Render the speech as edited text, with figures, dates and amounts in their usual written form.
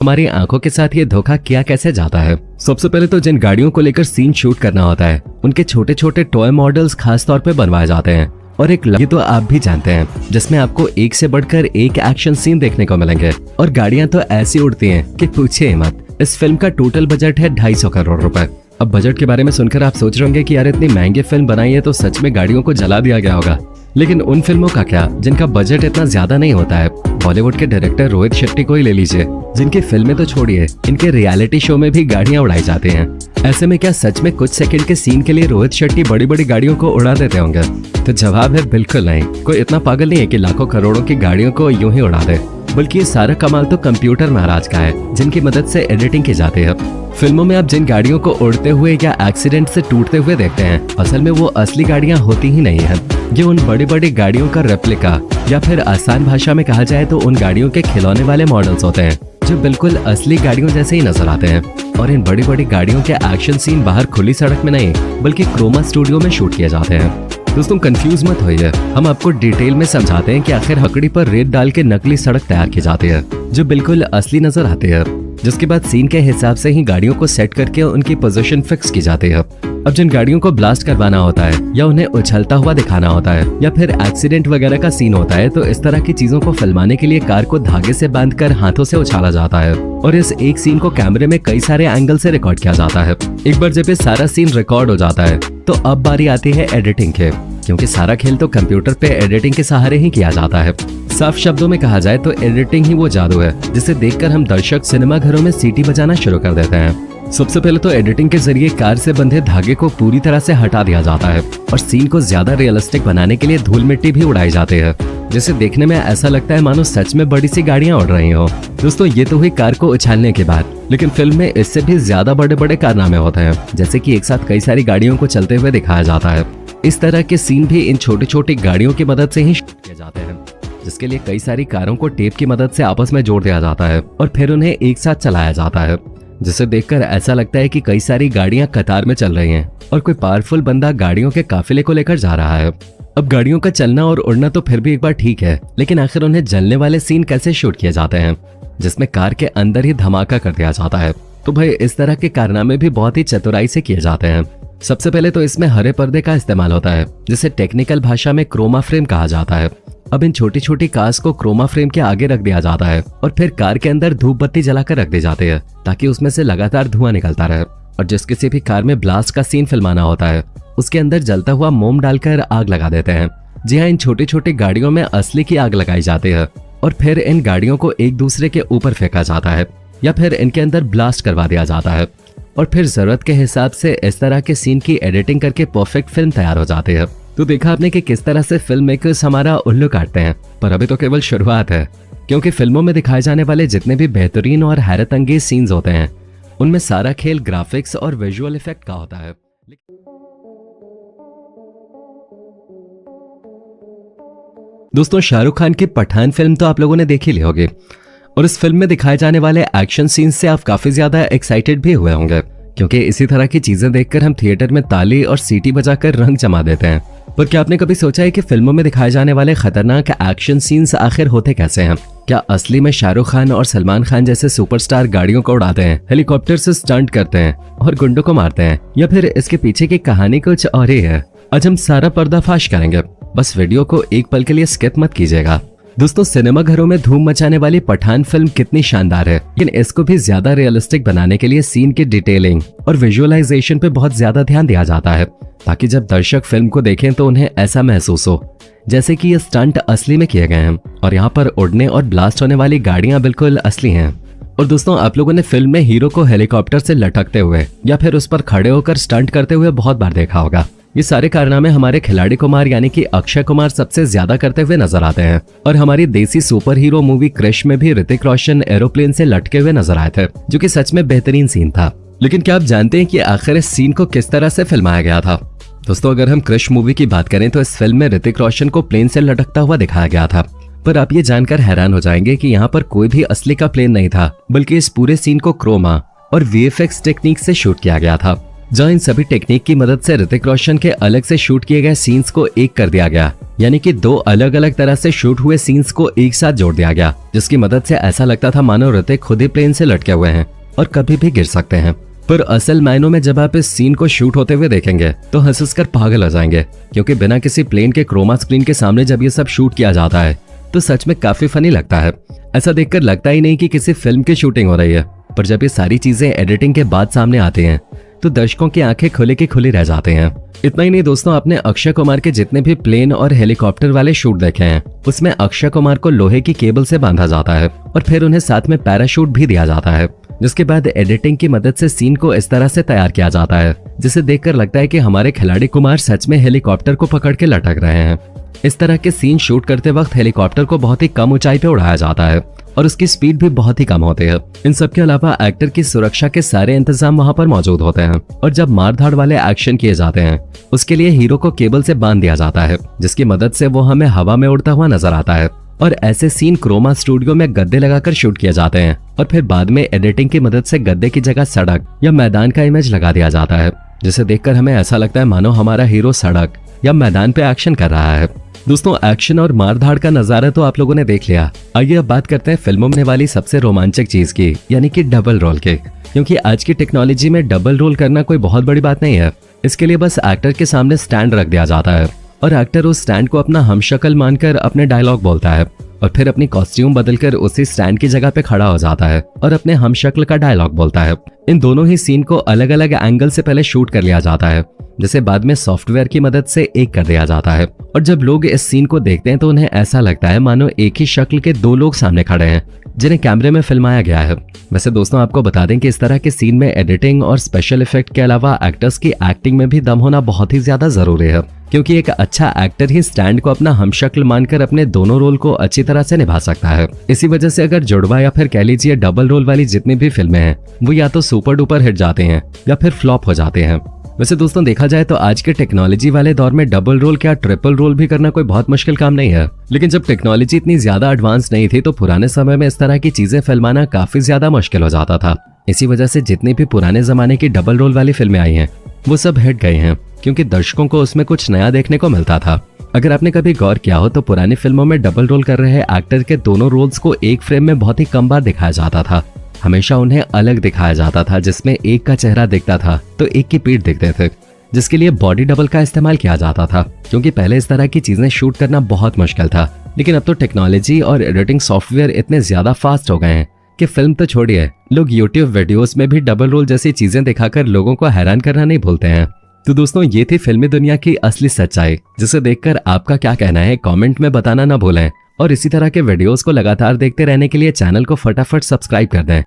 हमारी आंखों के साथ ये धोखा किया कैसे जाता है। सबसे पहले तो जिन गाड़ियों को लेकर सीन शूट करना होता है उनके छोटे छोटे टॉय मॉडल्स खास तौर पे बनवाए जाते हैं और एक लगी तो आप भी जानते हैं जिसमें आपको एक से बढ़कर एक एक्शन सीन देखने को मिलेंगे और गाड़ियां तो ऐसी उड़ती हैं कि पूछिए मत। इस फिल्म का टोटल बजट है 250 करोड़ रुपए। अब बजट के बारे में सुनकर आप सोच रहे होंगे कि यार इतनी महंगी फिल्म बनाई है तो सच में गाड़ियों को जला दिया गया होगा, लेकिन उन फिल्मों का क्या जिनका बजट इतना ज्यादा नहीं होता है। बॉलीवुड के डायरेक्टर रोहित शेट्टी को ही ले लीजिए, जिनकी फिल्में तो छोड़िए इनके रियलिटी शो में भी गाड़ियां उड़ाई जाती हैं। ऐसे में क्या सच में कुछ सेकंड के सीन के लिए रोहित शेट्टी बड़ी बड़ी गाड़ियों को उड़ा देते होंगे? तो जवाब है बिल्कुल नहीं। कोई इतना पागल नहीं है कि लाखों करोड़ों की गाड़ियों को यूं ही उड़ा दे, बल्कि ये सारा कमाल तो कंप्यूटर महाराज का है जिनकी मदद से एडिटिंग की जाती है। फिल्मों में आप जिन गाड़ियों को उड़ते हुए या एक्सीडेंट से टूटते हुए देखते हैं असल में वो असली गाड़ियां होती ही नहीं है। ये उन बड़ी बड़ी गाड़ियों का रेप्लिका या फिर आसान भाषा में कहा जाए तो उन गाड़ियों के खिलौने वाले मॉडल्स होते हैं जो बिल्कुल असली गाड़ियों जैसे ही नजर आते हैं। और इन बड़ी बड़ी गाड़ियों के एक्शन सीन बाहर खुली सड़क में नहीं बल्कि क्रोमा स्टूडियो में शूट किए जाते हैं। दोस्तों कंफ्यूज मत होइए, हम आपको डिटेल में समझाते हैं कि आखिर हकड़ी पर रेत डाल के नकली सड़क तैयार की जाती है जो बिल्कुल असली नजर आती है, जिसके बाद सीन के हिसाब से ही गाड़ियों को सेट करके उनकी पोजीशन फिक्स की जाती है। अब जिन गाड़ियों को ब्लास्ट करवाना होता है या उन्हें उछलता हुआ दिखाना होता है या फिर एक्सीडेंट वगैरह का सीन होता है तो इस तरह की चीजों को फिल्माने के लिए कार को धागे से बांधकर हाथों से उछाला जाता है और इस एक सीन को कैमरे में कई सारे एंगल से रिकॉर्ड किया जाता है। एक बार जब ये सारा सीन रिकॉर्ड हो जाता है तो अब बारी आती है एडिटिंग के, क्योंकि सारा खेल तो कंप्यूटर पे एडिटिंग के सहारे ही किया जाता है। साफ शब्दों में कहा जाए तो एडिटिंग ही वो जादू है जिसे देखकर हम दर्शक सिनेमा घरों में सीटी बजाना शुरू कर देते हैं। सबसे पहले तो एडिटिंग के जरिए कार से बंधे धागे को पूरी तरह से हटा दिया जाता है और सीन को ज्यादा रियलिस्टिक बनाने के लिए धूल मिट्टी भी उड़ाई जाती है, जिसे देखने में ऐसा लगता है मानो सच में बड़ी सी गाड़ियां उड़ रही हो। दोस्तों ये तो हुई कार को उछालने के बाद, लेकिन फिल्म में इससे भी ज्यादा बड़े बड़े कारनामे होते हैं, जैसे कि एक साथ कई सारी गाड़ियों को चलते हुए दिखाया जाता है। इस तरह के सीन भी इन छोटी छोटी गाड़ियों की मदद से ही शूट किए जाते हैं, जिसके लिए कई सारी कारों को टेप की मदद से आपस में जोड़ दिया जाता है और फिर उन्हें एक साथ चलाया जाता है, जिसे देखकर ऐसा लगता है कि कई सारी गाड़ियां कतार में चल रही हैं और कोई पावरफुल बंदा गाड़ियों के काफिले को लेकर जा रहा है। अब गाड़ियों का चलना और उड़ना तो फिर भी एक बार ठीक है, लेकिन आखिर उन्हें जलने वाले सीन कैसे शूट किए जाते हैं जिसमें कार के अंदर ही धमाका कर दिया जाता है? तो भाई इस तरह के कारनामे भी बहुत ही चतुराई से किए जाते हैं। सबसे पहले तो इसमें हरे पर्दे का इस्तेमाल होता है जिसे टेक्निकल भाषा में क्रोमा फ्रेम कहा जाता है। अब इन छोटी छोटी कार्स को क्रोमा फ्रेम के आगे रख दिया जाता है और फिर कार के अंदर धूप बत्ती जलाकर रख दी जाती है ताकि उसमें से लगातार धुआं निकलता रहे। और जिस किसी भी कार में ब्लास्ट का सीन फिल्माना होता है उसके अंदर जलता हुआ मोम डालकर आग लगा देते हैं। जी हाँ, इन छोटी छोटी गाड़ियों में असली की आग लगाई जाती है और फिर इन गाड़ियों को एक दूसरे के ऊपर फेंका जाता है या फिर इनके अंदर ब्लास्ट करवा दिया जाता है और फिर जरूरत के हिसाब से इस तरह के सीन की एडिटिंग करके परफेक्ट फिल्म तैयार हो जाती है। तो देखा आपने कि किस तरह से फिल्म मेकर्स हमारा उल्लू काटते हैं, पर अभी तो केवल शुरुआत है, क्योंकि फिल्मों में दिखाए जाने वाले जितने भी बेहतरीन और हैरत अंगेज सीन्स होते हैं उनमें सारा खेल ग्राफिक्स और विजुअल इफेक्ट का होता है। दोस्तों शाहरुख खान की पठान फिल्म तो आप लोगों ने देख ही ली होगी और इस फिल्म में दिखाए जाने वाले एक्शन सीन्स से आप काफी ज्यादा एक्साइटेड भी हुए होंगे, क्योंकि इसी तरह की चीजें देखकर हम थिएटर में ताली और सीटी बजाकर रंग जमा देते हैं। पर क्या आपने कभी सोचा है कि फिल्मों में दिखाए जाने वाले खतरनाक एक्शन सीन्स आखिर होते कैसे हैं? क्या असली में शाहरुख खान और सलमान खान जैसे सुपरस्टार गाड़ियों को उड़ाते हैं, हेलीकॉप्टर से स्टंट करते हैं और गुंडों को मारते हैं, या फिर इसके पीछे की कहानी कुछ और ही है? आज हम सारा पर्दाफाश करेंगे, बस वीडियो को एक पल के लिए स्किप मत कीजिएगा। दोस्तों सिनेमा घरों में धूम मचाने वाली पठान फिल्म कितनी शानदार है, लेकिन इसको भी ज्यादा रियलिस्टिक बनाने के लिए सीन की डिटेलिंग और विजुअलाइजेशन पे बहुत ज्यादा ध्यान दिया जाता है, ताकि जब दर्शक फिल्म को देखें तो उन्हें ऐसा महसूस हो जैसे कि ये स्टंट असली में किए गए हैं और यहाँ पर उड़ने और ब्लास्ट होने वाली गाड़ियां बिल्कुल असली हैं। और दोस्तों आप लोगों ने फिल्म में हीरो को हेलीकॉप्टर से लटकते हुए या फिर उस पर खड़े होकर स्टंट करते हुए बहुत बार देखा होगा। ये सारे कारनामे हमारे खिलाड़ी कुमार यानी कि अक्षय कुमार सबसे ज्यादा करते हुए नजर आते हैं और हमारी देसी सुपर हीरो मूवी क्रिश में भी ऋतिक रोशन एरोप्लेन से लटके हुए नजर आए थे, जो कि सच में बेहतरीन सीन था। लेकिन क्या आप जानते हैं कि आखिर इस सीन को किस तरह से फिल्माया गया था? दोस्तों अगर हम क्रिश मूवी की बात करें तो इस फिल्म में ऋतिक रोशन को प्लेन से लटकता हुआ दिखाया गया था, पर आप ये जानकर हैरान हो जाएंगे कि यहाँ पर कोई भी असली का प्लेन नहीं था, बल्कि इस पूरे सीन को क्रोमा और वीएफएक्स टेक्निक से शूट किया गया था। जहाँ इन सभी टेक्निक की मदद से ऋतिक रोशन के अलग से शूट किए गए सीन्स को एक कर दिया गया, यानी कि 2 अलग अलग तरह से शूट हुए सीन्स को एक साथ जोड़ दिया गया, जिसकी मदद से ऐसा लगता था मानो ऋतिक खुद ही प्लेन से लटके हुए हैं और कभी भी गिर सकते हैं। पर असल मायनों में जब आप इस सीन को शूट होते हुए देखेंगे तो हंस कर पागल हो जाएंगे, क्योंकि बिना किसी प्लेन के क्रोमा स्क्रीन के सामने जब ये सब शूट किया जाता है तो सच में काफी फनी लगता है। ऐसा देखकर लगता ही नहीं कि किसी फिल्म की शूटिंग हो रही है। पर जब ये सारी चीजें एडिटिंग के बाद सामने आती हैं तो दर्शकों की आंखें खुले की खुली रह जाते हैं। इतना ही नहीं दोस्तों, आपने अक्षय कुमार के जितने भी प्लेन और हेलीकॉप्टर वाले शूट देखे हैं उसमें अक्षय कुमार को लोहे की केबल से बांधा जाता है और फिर उन्हें साथ में पैराशूट भी दिया जाता है, जिसके बाद एडिटिंग की मदद से सीन को इस तरह से तैयार किया जाता है जिसे देखकर लगता है कि हमारे खिलाड़ी कुमार सच में हेलीकॉप्टर को पकड़ के लटक रहे हैं। इस तरह के सीन शूट करते वक्त हेलीकॉप्टर को बहुत ही कम ऊंचाई पे उड़ाया जाता है और उसकी स्पीड भी बहुत ही कम होती है। इन सब के अलावा एक्टर की सुरक्षा के सारे इंतजाम वहां पर मौजूद होते हैं और जब मारधाड़ वाले एक्शन किए जाते हैं उसके लिए हीरो को केबल से बांध दिया जाता है, जिसकी मदद से वो हमें हवा में उड़ता हुआ नजर आता है। और ऐसे सीन क्रोमा स्टूडियो में गद्दे लगाकर शूट किए जाते हैं और फिर बाद में एडिटिंग की मदद से गद्दे की जगह सड़क या मैदान का इमेज लगा दिया जाता है, जिसे देखकर हमें ऐसा लगता है मानो हमारा हीरो सड़क या मैदान पे एक्शन कर रहा है। दोस्तों, एक्शन और मारधाड़ का नजारा तो आप लोगों ने देख लिया। आइए अब बात करते हैं फिल्मों में वाली सबसे रोमांचक चीज की, यानी कि डबल रोल के। क्योंकि आज की टेक्नोलॉजी में डबल रोल करना कोई बहुत बड़ी बात नहीं है। इसके लिए बस एक्टर के सामने स्टैंड रख दिया जाता है और एक्टर उस स्टैंड को अपना हमशक्ल मानकर अपने डायलॉग बोलता है और फिर अपनी कॉस्ट्यूम बदलकर उसी स्टैंड की जगह पे खड़ा हो जाता है और अपने हमशक्ल का डायलॉग बोलता है। इन दोनों ही सीन को अलग अलग एंगल से पहले शूट कर लिया जाता है, जिसे बाद में सॉफ्टवेयर की मदद से एक कर दिया जाता है। और जब लोग इस सीन को देखते हैं तो उन्हें ऐसा लगता है मानो एक ही शक्ल के 2 लोग सामने खड़े हैं जिन्हें कैमरे में फिल्माया गया है। वैसे दोस्तों, आपको बता दें कि इस तरह के सीन में एडिटिंग और स्पेशल इफेक्ट के अलावा एक्टर्स की एक्टिंग में भी दम होना बहुत ही ज्यादा जरूरी है, क्योंकि एक अच्छा एक्टर ही स्टैंड को अपना हमशक्ल मानकर अपने दोनों रोल को अच्छी तरह से निभा सकता है। इसी वजह से अगर जुड़वा या फिर कह लीजिए डबल रोल वाली जितनी भी फिल्में हैं वो या तो सुपर डुपर हिट जाते हैं या फिर फ्लॉप हो जाते हैं। वैसे दोस्तों, देखा जाए तो आज के टेक्नोलॉजी वाले दौर में डबल रोल क्या ट्रिपल रोल भी करना कोई बहुत मुश्किल काम नहीं है। लेकिन जब टेक्नोलॉजी इतनी ज्यादा एडवांस नहीं थी तो पुराने समय में इस तरह की चीजें फिल्माना काफी ज्यादा मुश्किल हो जाता था। इसी वजह से जितनी भी पुराने जमाने की डबल रोल वाली फिल्में आई हैं वो सब हिट गई हैं, क्योंकि दर्शकों को उसमें कुछ नया देखने को मिलता था। अगर आपने कभी गौर किया हो तो पुरानी फिल्मों में डबल रोल कर रहे एक्टर के दोनों रोल्स को एक फ्रेम में बहुत ही कम बार दिखाया जाता था। हमेशा उन्हें अलग दिखाया जाता था, जिसमें एक का चेहरा दिखता था तो एक की पीठ दिखते थे, जिसके लिए बॉडी डबल का इस्तेमाल किया जाता था। क्योंकि पहले इस तरह की चीजें शूट करना बहुत मुश्किल था, लेकिन अब तो टेक्नोलॉजी और एडिटिंग सॉफ्टवेयर इतने ज्यादा फास्ट हो गए हैं कि फिल्म तो छोड़िए, लोग यूट्यूब वीडियोस में भी डबल रोल जैसी चीजें दिखाकर लोगों को हैरान करना नहीं भूलते हैं। तो दोस्तों, ये थी फिल्मी दुनिया की असली सच्चाई, जिसे देखकर आपका क्या कहना है कमेंट में बताना ना भूलें। और इसी तरह के वीडियोस को लगातार देखते रहने के लिए चैनल को फटाफट सब्सक्राइब कर दें।